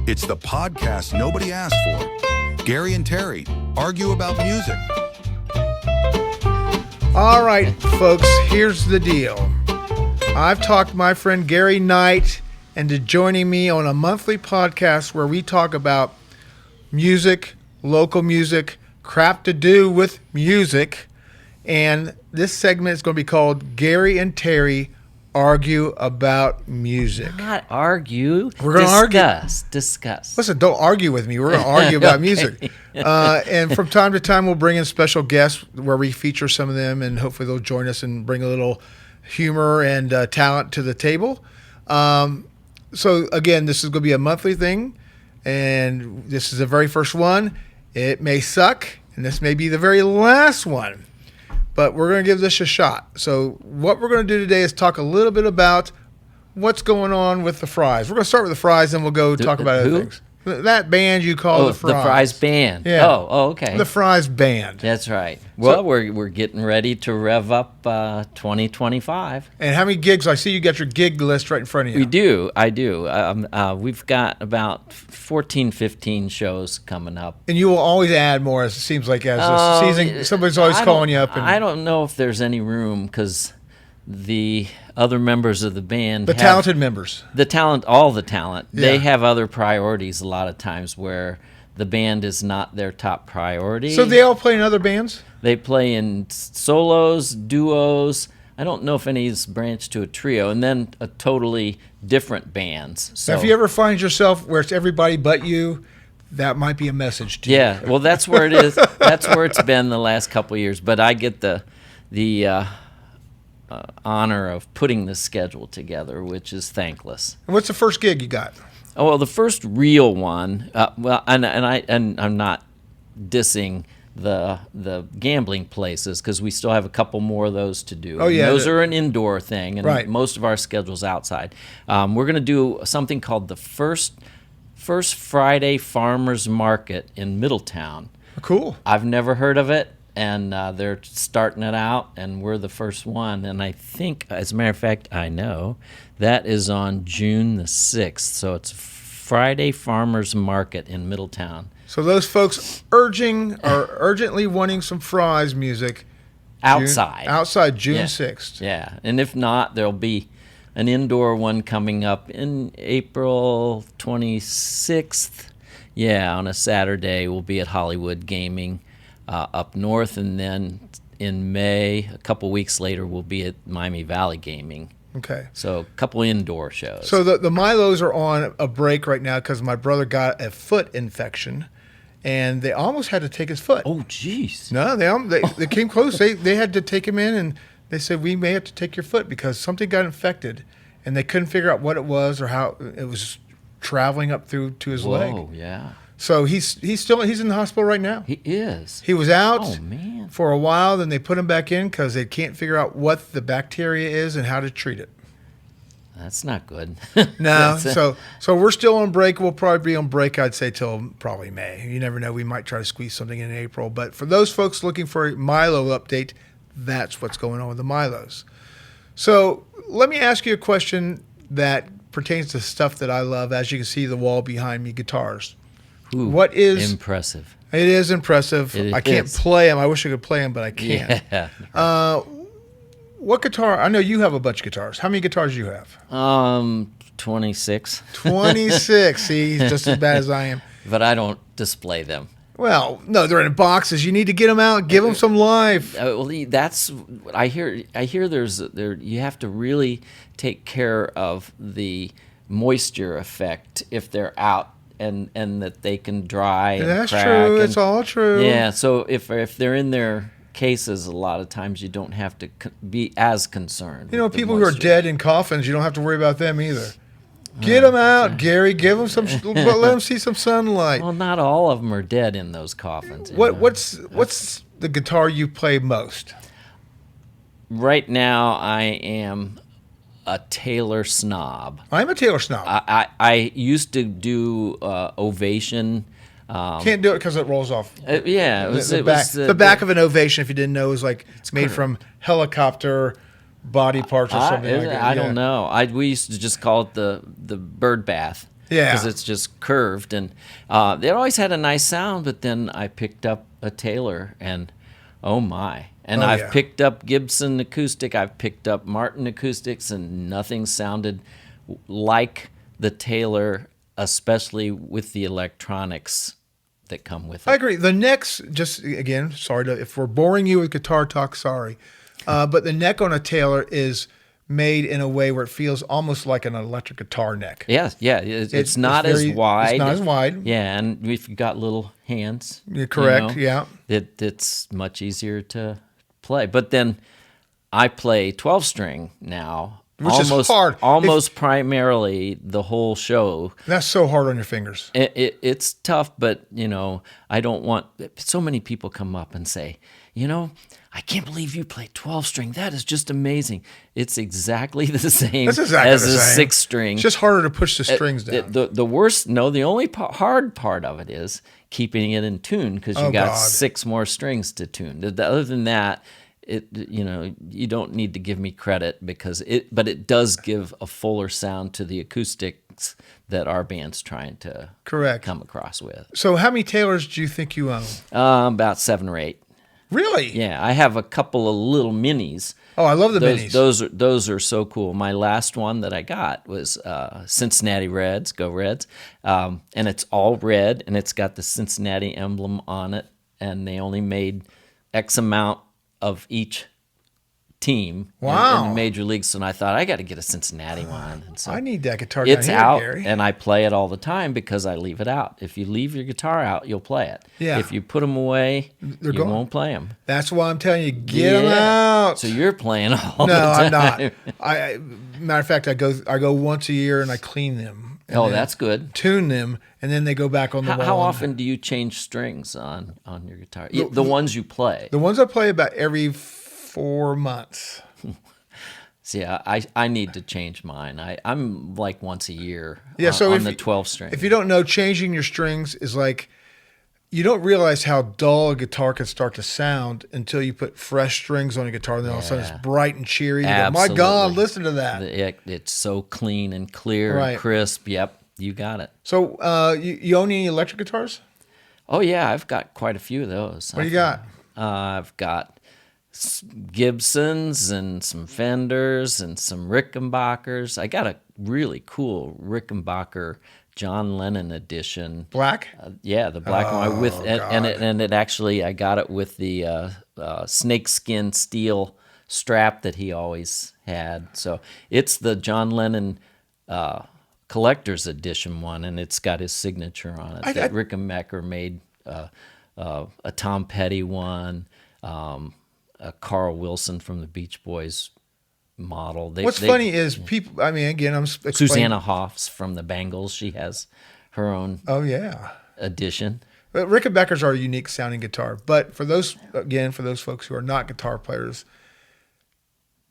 It's the podcast nobody asked for. Gary and Terry argue about music. All right, folks, here's the deal. I've talked my friend Gary Knight into joining me on a monthly podcast where we talk about music, local music, crap to do with music. And this segment is going to be called Gary and Terry Argue About Music. Not argue. We're going to Discuss. Listen, don't argue with me. We're going to argue about music. And from time to time, we'll bring in special guests where we feature some of them, and hopefully they'll join us and bring a little humor and talent to the table. So, again, this is going to be a monthly thing, and this is the very first one. It may suck, and this may be the very last one, but we're going to give this a shot. So what we're going to do today is talk a little bit about what's going on with the Fries. We're going to start with the Fries, then we'll go talk about other things. That band you call the Fries. The Fries Band. Yeah. Oh, okay. The Fries Band. That's right. Well, we're getting ready to rev up 2025. And how many gigs? I see you got your gig list right in front of you. I do. We've got about 14, 15 shows coming up. And you will always add more, as it seems like, as the season. Somebody's always calling you up. I don't know if there's any room because the other members of the band, talented members, all the talent, yeah. They have other priorities a lot of times where the band is not their top priority. So they all play in other bands? They play in solos, duos. I don't know if any's branched to a trio, and then a totally different bands. So now, if you ever find yourself where it's everybody but you, that might be a message to you. Yeah, well, that's where it is. That's where it's been the last couple of years. But I get the honor of putting the schedule together, which is thankless. And what's the first gig you got? Oh, well, the first real one. I'm not dissing the gambling places because we still have a couple more of those to do. Oh yeah, those are an indoor thing, and right. Most of our schedule's outside. We're going to do something called the First Friday Farmers Market in Middletown. Cool. I've never heard of it. And they're starting it out, and we're the first one. And I think, as a matter of fact, I know, that is on June the 6th. So it's Friday Farmers Market in Middletown. So those folks are urgently wanting some Fries music. Outside. June 6th. Yeah, and if not, there'll be an indoor one coming up in April 26th. Yeah, on a Saturday, we'll be at Hollywood Gaming. Up north, and then in May, a couple weeks later, we'll be at Miami Valley Gaming. Okay. So a couple indoor shows. So the Milos are on a break right now because my brother got a foot infection, and they almost had to take his foot. Oh, jeez. No, they came close. They had to take him in, and they said, we may have to take your foot because something got infected, and they couldn't figure out what it was or how it was traveling up through to his leg. Oh, yeah. So he's in the hospital right now. He is. He was out for a while, then they put him back in because they can't figure out what the bacteria is and how to treat it. That's not good. No, so we're still on break. We'll probably be on break, I'd say, till probably May. You never know. We might try to squeeze something in April. But for those folks looking for a Milo update, that's what's going on with the Milos. So let me ask you a question that pertains to stuff that I love. As you can see, the wall behind me, guitars. Ooh, what is impressive? It is impressive. I can't play them. I wish I could play them, but I can't. Yeah. What guitar? I know you have a bunch of guitars. How many guitars do you have? 26. 26. See, he's just as bad as I am. But I don't display them. Well, no, they're in boxes. You need to get them out, give them some life. Well, that's I hear. You have to really take care of the moisture effect if they're out. And that they can dry and that's crack. True. It's all true. Yeah. So if they're in their cases, a lot of times you don't have to be as concerned. You know, people who are dead in coffins, you don't have to worry about them either. Get them out, Gary. Give them some. Let them see some sunlight. Well, not all of them are dead in those coffins. What's the guitar you play most? Right now, I am a Taylor snob. I'm a Taylor snob. I used to do Ovation. Can't do it because it rolls off. Yeah, the back of an Ovation, if you didn't know, is like it's made from helicopter body parts or something like that. I don't know. We used to just call it the bird bath. Yeah. because it's just curved, and it always had a nice sound. But then I picked up a Taylor, and oh my! And Oh, I've yeah. picked up Gibson acoustic, I've picked up Martin acoustics, and nothing sounded like the Taylor, especially with the electronics that come with it. I agree. The necks, just again, sorry if we're boring you with guitar talk, sorry. But the neck on a Taylor is made in a way where it feels almost like an electric guitar neck. Yeah, it's not as wide. It's not as wide. Yeah, and if you've got little hands, You're correct, yeah. it's much easier to play. But then I play 12-string now, Which is hard. Almost primarily the whole show. That's so hard on your fingers. It's tough, but I don't want. So many people come up and say, I can't believe you play 12-string. That is just amazing. It's exactly the same That's exactly as the a same. 6-string. It's just harder to push the strings down. The worst, the only hard part of it is keeping it in tune, because you got God. 6 more strings to tune. Other than that, you don't need to give me credit but it does give a fuller sound to the acoustics that our band's trying to Correct. come across with. So how many Taylors do you think you own? About 7 or 8. Really? Yeah, I have a couple of little minis. Oh, I love the minis. Those are so cool. My last one that I got was Cincinnati Reds, go Reds, and it's all red, and it's got the Cincinnati emblem on it, and they only made X amount of each team in the major leagues, and I thought I got to get a Cincinnati one. And so I need that guitar down it's here, out, Gary. and I play it all the time because I leave it out. If you leave your guitar out, you'll play it. Yeah. If you put them away, you gone. won't play them. That's why I'm telling you, get them out. So you're playing all No, the time. I'm not. Matter of fact, I go once a year and I clean them. and Oh, then that's good. Tune them, and then they go back on the wall. How often do you change strings on your guitar? The ones you play. The ones I play about every 4 months. See, I need to change mine. I'm like once a year Yeah, so on the 12 string. If you don't know, changing your strings is like, you don't realize how dull a guitar can start to sound until you put fresh strings on a guitar, and then all of a sudden it's bright and cheery. You go, my God, Absolutely. listen to that. It's so clean and clear Right. and crisp. Yep, you got it. So you own any electric guitars? Oh, yeah, I've got quite a few of those. What do you got? I've got Gibsons and some Fenders and some Rickenbackers. I got a really cool Rickenbacker John Lennon edition. Black? Yeah, the black one with and it actually I got it with the snakeskin steel strap that he always had. So it's the John Lennon collector's edition one, and it's got his signature on it. That Rickenbacker made a Tom Petty one. A Carl Wilson from the Beach Boys model. What's funny is people, I mean, again, I'm explaining. Susanna Hoffs from the Bangles, she has her own Oh, yeah. edition. But Rickenbackers are a unique sounding guitar. But for those folks who are not guitar players,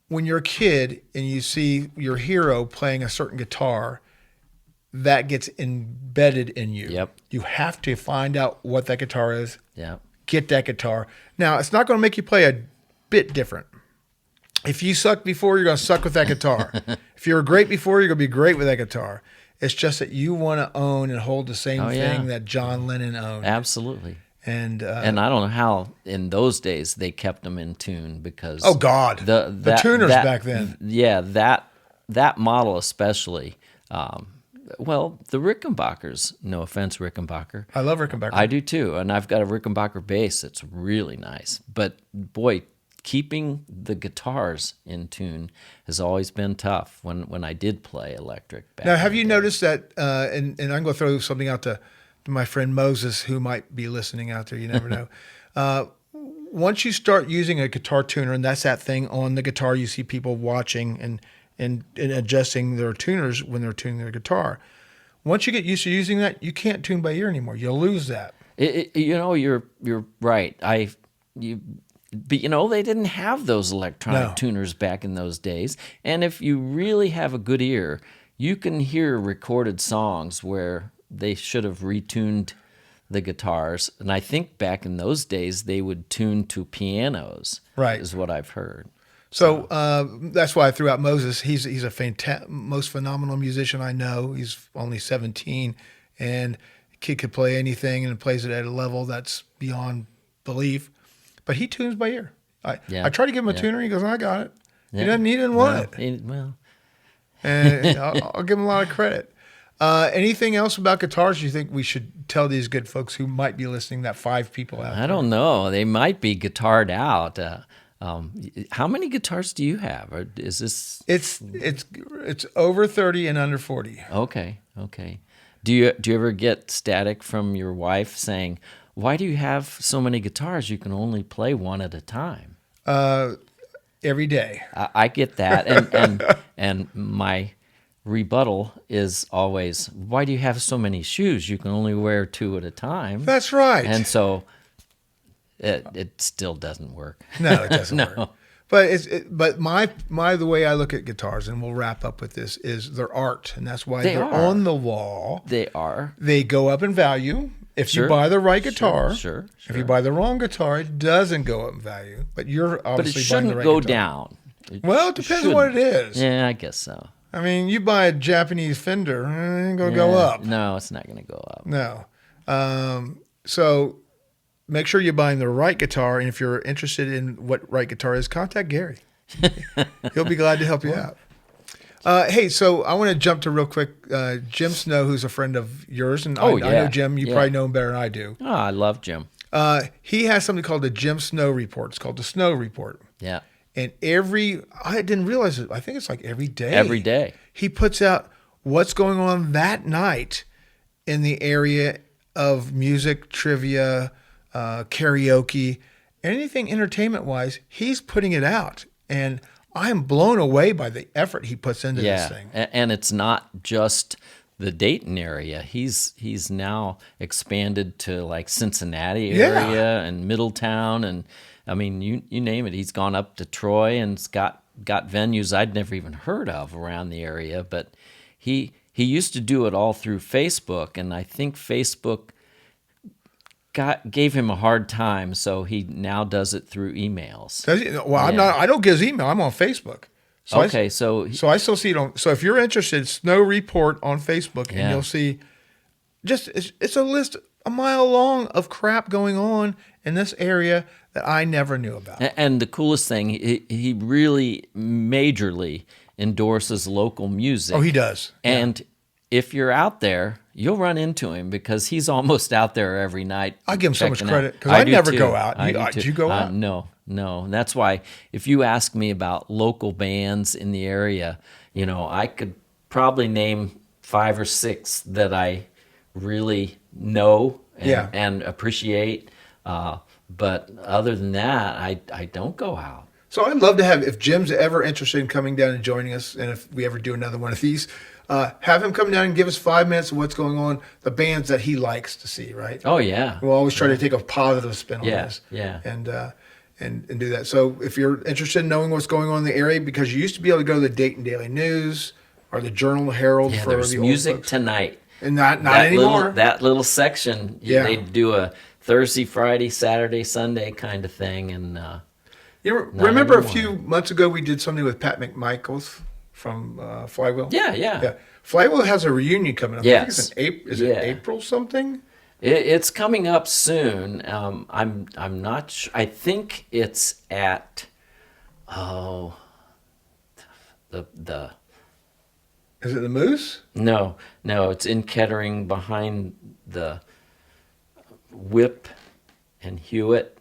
when you're a kid and you see your hero playing a certain guitar, that gets embedded in you. Yep. You have to find out what that guitar is. Yeah. Get that guitar. Now, it's not going to make you play a bit different. If you sucked before, you're going to suck with that guitar. If you were great before, you're going to be great with that guitar. It's just that you want to own and hold the same thing that John Lennon owned. Absolutely. And I don't know how in those days they kept them in tune, because oh God, the tuners back then. Yeah, that model especially. Well, the Rickenbackers, no offense, Rickenbacker. I love Rickenbacker. I do too, and I've got a Rickenbacker bass that's really nice. But boy, keeping the guitars in tune has always been tough when I did play electric. Back Now, have in you the day. noticed that, and I'm going to throw something out to my friend Moses, who might be listening out there, you never know. Once you start using a guitar tuner, and that's that thing on the guitar you see people watching and adjusting their tuners when they're tuning their guitar. Once you get used to using that, you can't tune by ear anymore. You'll lose that. You're right. But they didn't have those electronic tuners back in those days. And if you really have a good ear, you can hear recorded songs where they should have retuned the guitars. And I think back in those days they would tune to pianos. Right. Is what I've heard. So that's why I threw out Moses. He's a most phenomenal musician I know. He's only 17, and kid could play anything and plays it at a level that's beyond belief. But he tunes by ear. I tried to give him a tuner. He goes, "I got it." Yeah. He didn't want it. And I'll give him a lot of credit. Anything else about guitars you think we should tell these good folks who might be listening, that 5 people out there? I don't know. They might be guitared out. How many guitars do you have? Or is this? It's over 30 and under 40. Okay. Do you ever get static from your wife saying, "Why do you have so many guitars? You can only play one at a time." Every day. I get that, and my rebuttal is always, "Why do you have so many shoes? You can only wear 2 at a time." That's right. And so it still doesn't work. No, it doesn't work. But the way I look at guitars, and we'll wrap up with this, is they're art, and that's why they're on the wall. They are. They go up in value if you buy the right guitar. Sure. If you buy the wrong guitar, it doesn't go up in value. But you're obviously buying the right go guitar. down. Well, it depends on what it is. Yeah, I guess so. I mean, you buy a Japanese Fender, it ain't gonna go up. No, it's not gonna go up. No. So make sure you're buying the right guitar, and if you're interested in what right guitar is, contact Gary. He'll be glad to help you out. Hey, so I want to jump to real quick. Jim Snow, who's a friend of yours, and I know Jim. You probably know him better than I do. Oh, I love Jim. He has something called the Jim Snow Report. It's called the Snow Report. Yeah. And I didn't realize it. I think it's like every day. Every day. He puts out what's going on that night in the area of music, trivia, karaoke, anything entertainment-wise. He's putting it out. And I am blown away by the effort he puts into this thing. And it's not just the Dayton area. He's now expanded to like Cincinnati area and Middletown, and I mean you name it. He's gone up to Troy and's got venues I'd never even heard of around the area. But he used to do it all through Facebook, and I think Facebook gave him a hard time, so he now does it through emails. Does he? Well, I don't get his email. I'm on Facebook. So so I still see it on. So if you're interested, Snow Report on Facebook, and you'll see it's a list a mile long of crap going on in this area that I never knew about. And the coolest thing, he really majorly endorses local music. Oh, he does. And if you're out there, you'll run into him because he's almost out there every night. I give him so much credit because I never go out. Did you go out? No. And that's why if you ask me about local bands in the area, I could probably name 5 or 6 that I really know and appreciate. But other than that, I don't go out. So I'd love to have, if Jim's ever interested in coming down and joining us, and if we ever do another one of these, have him come down and give us 5 minutes of what's going on, the bands that he likes to see, right? Oh, yeah. We'll always try to take a positive spin on this. Yeah. And do that. So if you're interested in knowing what's going on in the area, because you used to be able to go to the Dayton Daily News or the Journal Herald for there's the music old folks. Tonight. And not anymore. That little section, they do a Thursday, Friday, Saturday, Sunday kind of thing. And you remember a few months ago we did something with Pat McMichaels from Flywheel? Yeah. Flywheel has a reunion coming up. Yes. I think it's in April something? It's coming up soon. I'm not sure. I think it's at the Is it the Moose? No, it's in Kettering behind the Whip and Hewitt.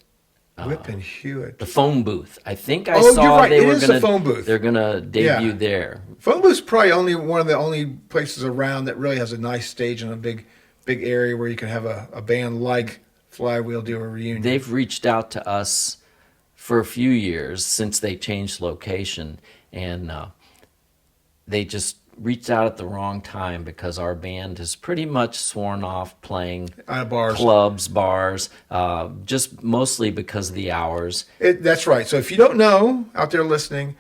Whip and Hewitt. The phone booth. I think I saw they were going to. the phone booth. They're going to debut there. Phone booth's probably one of the only places around that really has a nice stage and a big area where you can have a band like Flywheel do a reunion. They've reached out to us for a few years since they changed location, and they just reached out at the wrong time because our band has pretty much sworn off playing bars. Clubs, bars, just mostly because of the hours. That's right. So if you don't know, out there listening,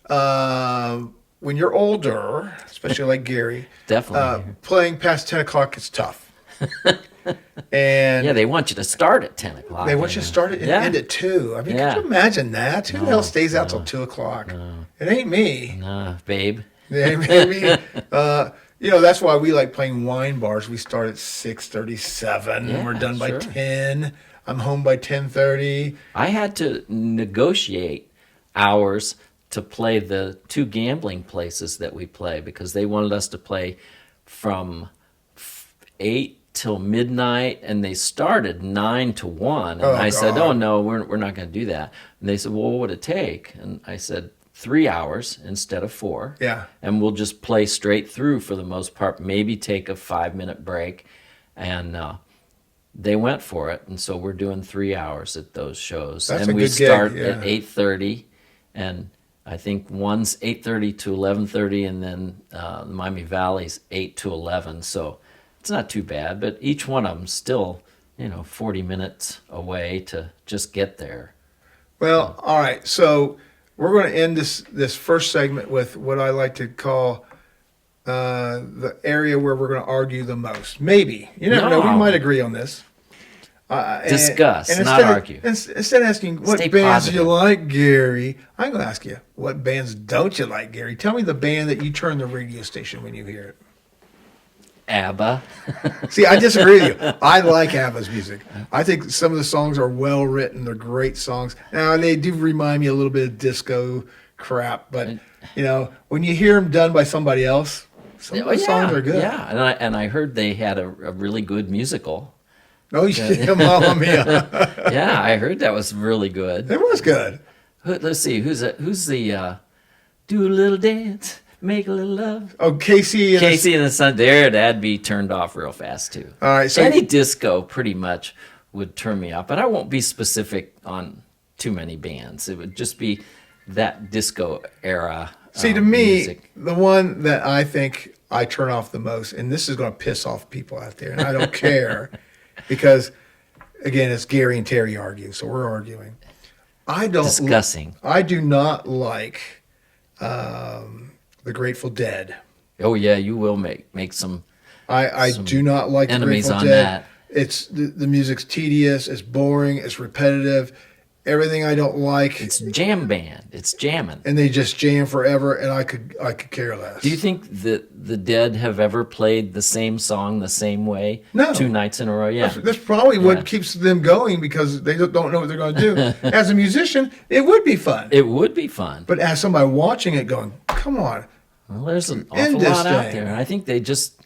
when you're older, especially like Gary, definitely playing past 10 o'clock is tough. And Yeah, they want you to start at 10 o'clock. they want you to start it and Yeah. end at 2. I mean, Yeah. could you imagine that? Who the hell stays out till 2 o'clock? It ain't me. Babe. It ain't me. That's why we like playing wine bars. We start at 6:37 and we're Yeah, done by sure. 10. I'm home by 10:30. I had to negotiate hours to play the 2 gambling places that we play because they wanted us to play from 8 till midnight, and they started 9 to 1. And Oh, I said, God. "Oh no, we're not going to do that." And they said, "Well, what would it take?" And I said, 3 hours instead of 4. Yeah. And we'll just play straight through for the most part. Maybe take a 5-minute break, and they went for it. And so we're doing 3 hours at those shows. That's and a we good gig, start yeah. at 8:30, and I think one's 8:30 to 11:30, and then Miami Valley's 8 to 11. So it's not too bad, but each one of them's still, 40 minutes away to just get there. Well, all right. So we're going to end this first segment with what I like to call the area where we're going to argue the most. Maybe. You never know. We No. might agree on this. Discuss, not instead argue. Instead of asking, what Stay bands do you positive. like, Gary? I'm going to ask you, what bands don't you like, Gary? Tell me the band that you turn the radio station when you hear it. ABBA. See, I disagree with you. I like ABBA's music. I think some of the songs are well written. They're great songs. Now, they do remind me a little bit of disco crap, but, when you hear them done by somebody else, some of the songs are good. Yeah, and I heard they had a really good musical. Oh, yeah, Mamma Mia. Yeah, I heard that was really good. It was good. Let's see, who's the do a little dance, make a little love. Oh, Casey. Casey and the Sun. That'd be turned off real fast too. All right, so any disco pretty much would turn me off, but I won't be specific on too many bands. It would just be that disco era. See, to me, music. the one that I think I turn off the most, and this is going to piss off people out there, and I don't care, because, again, it's Gary and Terry argue, so we're arguing. Discussing. I do not like the Grateful Dead. Oh yeah, you will make some. I do not like the enemies Grateful on Dead. that. It's the music's tedious, it's boring, it's repetitive, everything I don't like. It's jam band. It's jamming. And they just jam forever, and I could care less. Do you think that the Dead have ever played the same song the same way? No. 2 nights in a row? Yeah. That's probably what Yeah. keeps them going, because they don't know what they're going to do. As a musician, it would be fun. It would be fun. But as somebody watching it going, come on. Well, there's an End awful this lot out thing. there. And I think they just,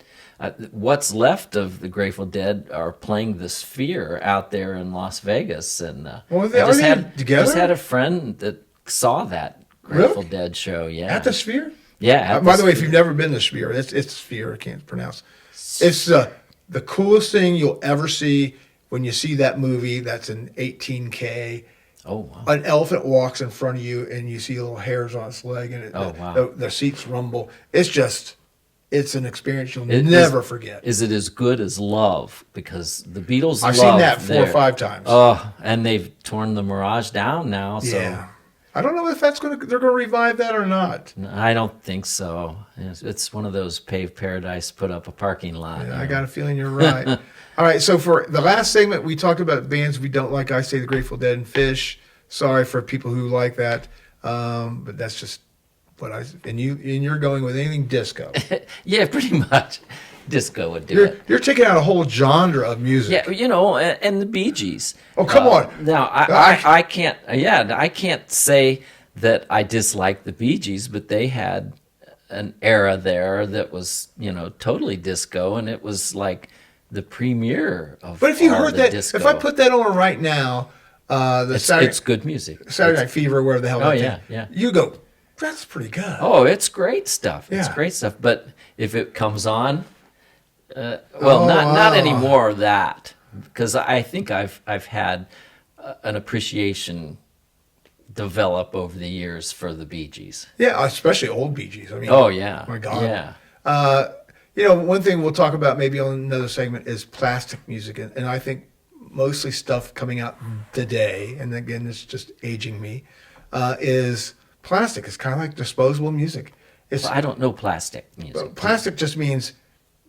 what's left of the Grateful Dead are playing the Sphere out there in Las Vegas. And Well, I are just they had, together? just had a friend that saw that Grateful Really? Dead show. Yeah. At the Sphere? Yeah. By the way, if you've never been to the Sphere, it's Sphere, I can't pronounce. It's the coolest thing you'll ever see when you see that movie that's in 18K. Oh, wow. An elephant walks in front of you, and you see little hairs on its leg, and Oh, wow. the seats rumble. It's an experience you'll It never forget. Is it as good as Love? Because the Beatles I've love seen that 4 or 5 times. Oh, and they've torn the Mirage down now. So Yeah. I don't know if they're going to revive that or not. I don't think so. It's one of those paved paradise, put up a parking lot. Yeah, I got a feeling you're right. All right, so for the last segment, we talked about bands we don't like. I say the Grateful Dead and Fish. Sorry for people who like that, but that's just what you're going with anything disco. Yeah, pretty much. Disco would do it. You're taking out a whole genre of music. Yeah, and the Bee Gees. Oh, come on. Now, I can't. Yeah, I can't say that I dislike the Bee Gees, but they had an era there that was, totally disco, and it was like the premiere of. But if you all heard the that, disco. if I put that on right now, it's good music. Saturday Night Fever, whatever the hell. Oh, that yeah, thing, yeah. You go, that's pretty good. Oh, it's great stuff. It's Yeah. great stuff. But if it comes on, not wow. anymore of that, because I think I've had an appreciation develop over the years for the Bee Gees. Yeah, especially old Bee Gees. I mean, Oh yeah, my God. yeah. One thing we'll talk about maybe on another segment is plastic music, and I think mostly stuff coming out today, and again, it's just aging me, is plastic. It's kind of like disposable music. It's Well, I don't know plastic music. plastic just means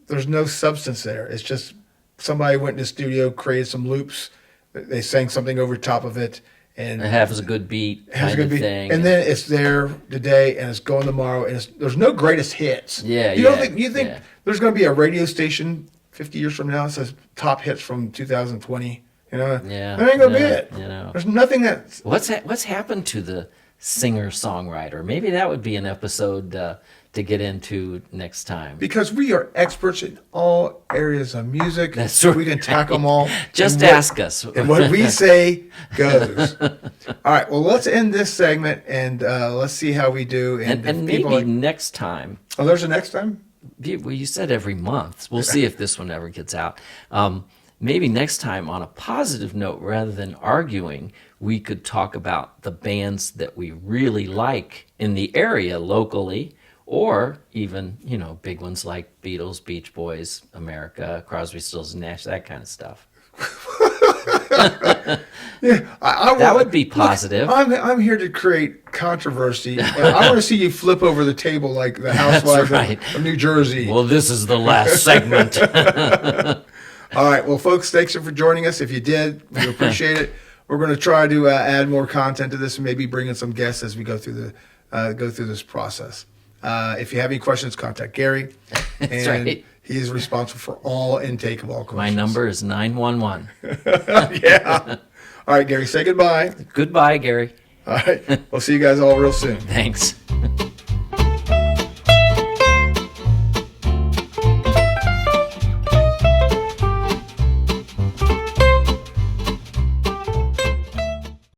there's no substance there. It's just somebody went in the studio, created some loops. They sang something over top of it, and It has a good beat, has a good beat. thing. And then it's there today, and it's going tomorrow, and there's no greatest hits. Yeah, you yeah, don't think yeah. there's going to be a radio station 50 years from now that says top hits from 2020? You know, Yeah, that ain't gonna be yeah, it. you know. There's nothing that. What's happened to the singer-songwriter? Maybe that would be an episode to get into next time. Because we are experts in all areas of music. That's so right. we can tackle them all. Just And ask us. And what we say goes. All right. Well, let's end this segment and let's see how we do. And if maybe people next time. Oh, there's a next time? Well, you said every month. We'll see if this one ever gets out. Maybe next time, on a positive note, rather than arguing, we could talk about the bands that we really like in the area locally, or even, big ones like Beatles, Beach Boys, America, Crosby, Stills, and Nash, that kind of stuff. Yeah, That would be positive. Look, I'm here to create controversy. And I want to see you flip over the table like the housewives right. of New Jersey. Well, this is the last segment. All right. Well, folks, thanks for joining us. If you did, we appreciate it. We're going to try to add more content to this and maybe bring in some guests as we go through this process. If you have any questions, contact Gary. That's and right. he is responsible for all intake of all questions. My number is 911. Yeah. All right, Gary, say goodbye. Goodbye, Gary. All right. We'll see you guys all real soon. Thanks.